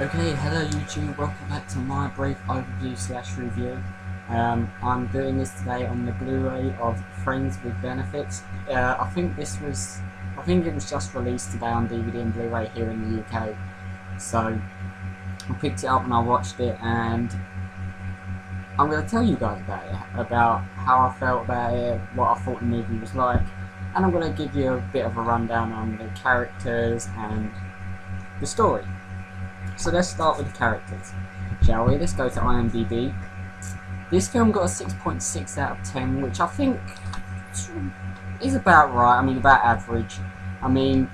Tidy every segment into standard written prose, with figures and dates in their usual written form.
Okay, hello YouTube, welcome back to my brief overview slash review. I'm doing this today on the Blu-ray of Friends with Benefits. I think it was just released today on DVD and Blu-ray here in the UK. So I picked it up and I watched it, and I'm going to tell you guys about it, about how I felt about it, what I thought the movie was like, and I'm going to give you a bit of a rundown on the characters and the story. So let's start with the characters, shall we? Let's go to IMDb. This film got a 6.6 out of 10, which I think is about right. I mean, about average. I mean,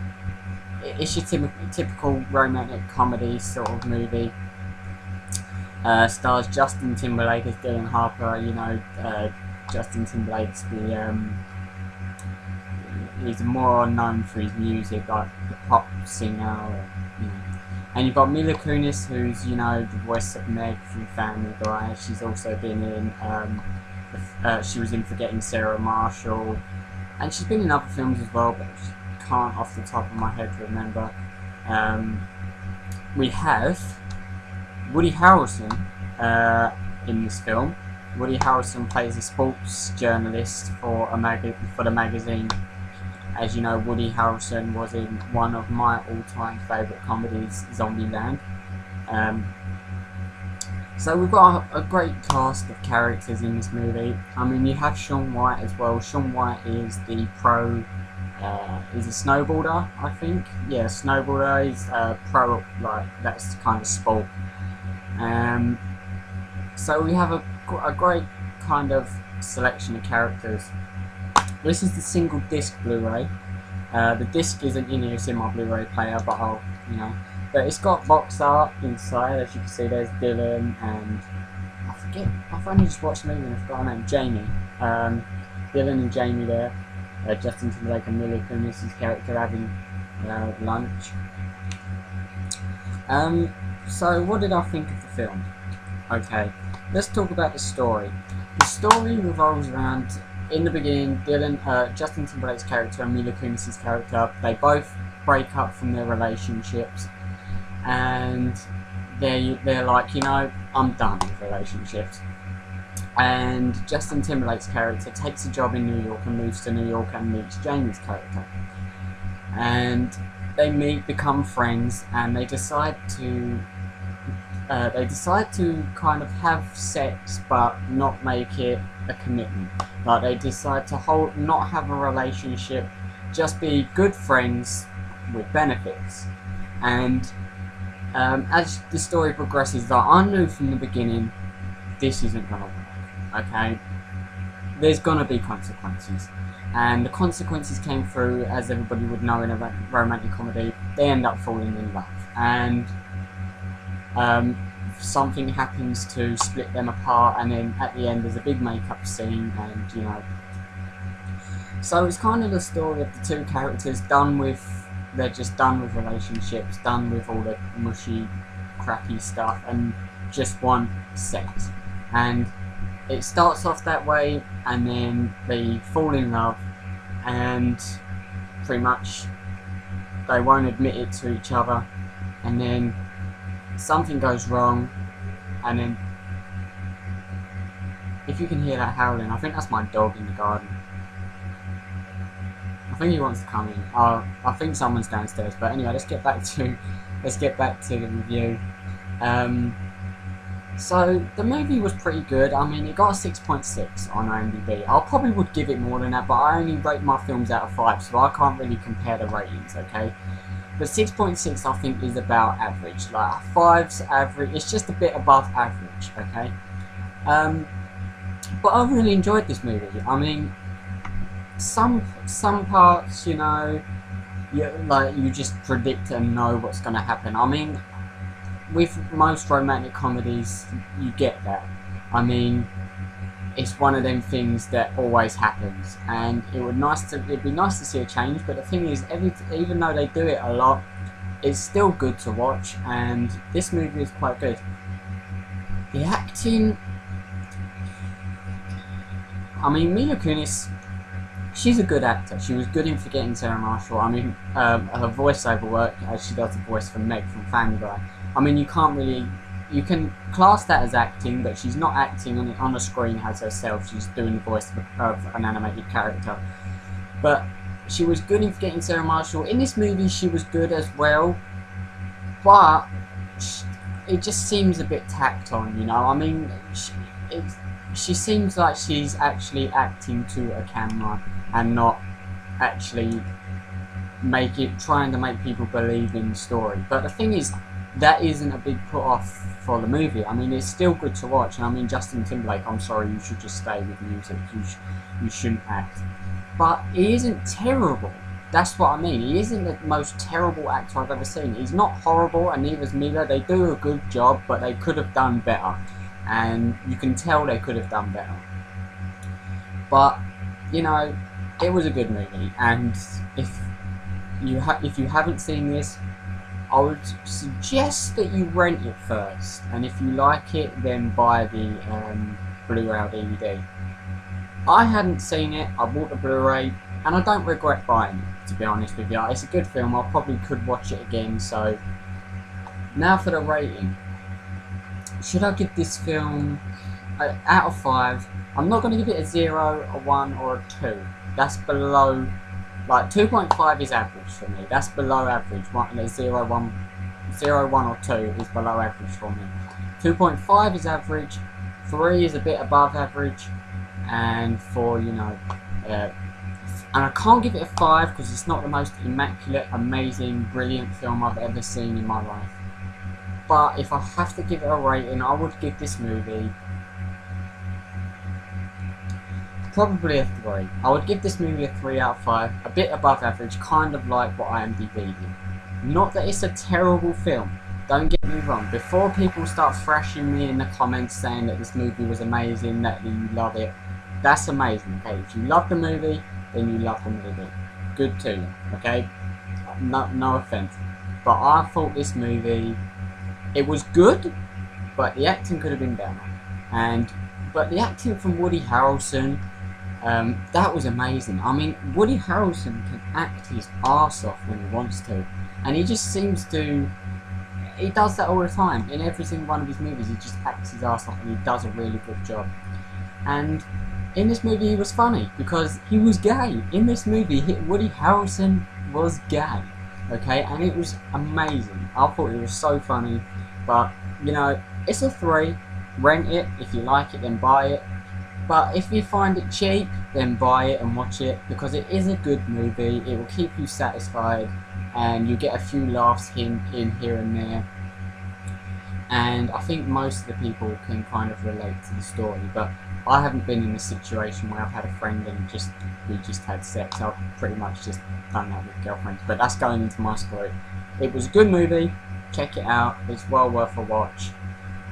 it's your typical romantic comedy sort of movie. Stars Justin Timberlake as Dylan Harper. You know, Justin Timberlake's he's more known for his music, like the pop singer. You know. And you've got Mila Kunis, who's, you know, the voice of Meg from Family Guy. She's also been in, she was in Forgetting Sarah Marshall, and she's been in other films as well, but I can't off the top of my head remember. We have Woody Harrelson in this film. Woody Harrelson plays a sports journalist for the magazine. As you know, Woody Harrelson was in one of my all-time favourite comedies, Zombieland. So we've got a great cast of characters in this movie. I mean, you have Shaun White as well. Shaun White is the he's a snowboarder, I think. Yeah, snowboarder. He's pro, like, that's kind of sport. So we have a great kind of selection of characters. This is the single disc Blu-ray. The disc isn't in here, it's in my Blu-ray player, but but it's got box art inside. As you can see, there's Dylan and I've only just watched the movie and I forgot her name, Jamie. Dylan and Jamie there. Justin Timberlake and Mila Kunis' character having lunch. So what did I think of the film? Okay, let's talk about the story. The story revolves around, in the beginning, Justin Timberlake's character and Mila Kunis' character, they both break up from their relationships, and they're like, you know, I'm done with relationships. And Justin Timberlake's character takes a job in New York and moves to New York and meets Jamie's character. And they meet, become friends, and they decide to kind of have sex but not make it a commitment. Like, they decide to not have a relationship, just be good friends with benefits. And as the story progresses, like, I knew from the beginning this isn't gonna work. Okay, there's gonna be consequences, and the consequences came through, as everybody would know in a romantic comedy. They end up falling in love, and something happens to split them apart, and then at the end there's a big makeup scene, and you know, so it's kind of the story of the two characters they're just done with relationships, done with all the mushy, crappy stuff, and just want sex. And it starts off that way, and then they fall in love, and pretty much they won't admit it to each other, and then something goes wrong, and then, if you can hear that howling, I think that's my dog in the garden. I think he wants to come in. I think someone's downstairs. But anyway, let's get back to the review. So the movie was pretty good. I mean, it got a 6.6 on IMDb. I probably would give it more than that, but I only rate my films out of 5, so I can't really compare the ratings. Okay. But 6.6 I think is about average. Like, 5's average, it's just a bit above average, okay? But I really enjoyed this movie. I mean, some parts, you know, you just predict and know what's going to happen. I mean, with most romantic comedies, you get that. I mean, it's one of them things that always happens, and it'd be nice to see a change. But the thing is, even though they do it a lot, it's still good to watch, and this movie is quite good. The acting, I mean, Mila Kunis, she's a good actor. She was good in Forgetting Sarah Marshall. I mean, her voiceover work, as she does the voice for Meg from Family Guy, I mean, you can't really, you can class that as acting, but she's not acting on the screen as herself. She's doing the voice of an animated character. But she was good in Forgetting Sarah Marshall. In this movie, she was good as well, but it just seems a bit tacked on, you know. I mean, she seems like she's actually acting to a camera and not actually trying to make people believe in the story. But the thing is, that isn't a big put off for the movie. I mean, it's still good to watch. And I mean, Justin Timberlake, I'm sorry, you should just stay with music. You shouldn't act. But he isn't terrible. That's what I mean. He isn't the most terrible actor I've ever seen. He's not horrible, and neither is Mila. They do a good job, but they could have done better. And you can tell they could have done better. But, you know, it was a good movie. And if you haven't seen this, I would suggest that you rent it first. And if you like it, then buy the Blu-ray or DVD. I hadn't seen it, I bought the Blu-ray, and I don't regret buying it, to be honest with you. It's a good film, I probably could watch it again. So, now for the rating. Should I give this film, out of 5, I'm not going to give it a 0, a 1, or a 2. That's below, like 2.5 is average for me. That's below average. 0, 1 or 2 is below average for me. 2.5 is average, 3 is a bit above average, and 4, you know, and I can't give it a 5 because it's not the most immaculate, amazing, brilliant film I've ever seen in my life. But if I have to give it a rating, I would give this movie probably a 3. I would give this movie a 3 out of 5, a bit above average, kind of like what IMDb did. Not that it's a terrible film, don't get me wrong. Before people start thrashing me in the comments saying that this movie was amazing, that you love it, that's amazing, okay? If you love the movie, then you love the movie. Good to you, okay? No offense. But I thought this movie, it was good, but the acting could have been better. But the acting from Woody Harrelson, that was amazing. I mean, Woody Harrelson can act his arse off when he wants to. And he just seems to, he does that all the time. In every single one of his movies, he just acts his arse off and he does a really good job. And in this movie, he was funny because he was gay. In this movie, Woody Harrelson was gay. Okay, and it was amazing. I thought it was so funny. But, you know, it's a 3. Rent it. If you like it, then buy it. But if you find it cheap, then buy it and watch it, because it is a good movie. It will keep you satisfied, and you get a few laughs in here and there. And I think most of the people can kind of relate to the story, but I haven't been in a situation where I've had a friend and we just had sex. I've pretty much just done that with girlfriends, but that's going into my story. It was a good movie. Check it out. It's well worth a watch.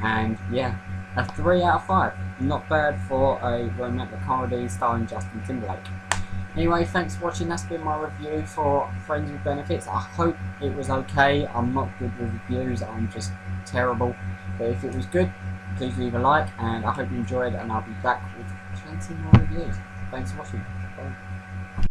And yeah, a 3 out of 5. Not bad for a romantic comedy starring Justin Timberlake. Anyway, thanks for watching. That's been my review for Friends with Benefits. I hope it was okay. I'm not good with reviews. I'm just terrible. But if it was good, please leave a like. And I hope you enjoyed it. And I'll be back with plenty more reviews. Thanks for watching. Bye.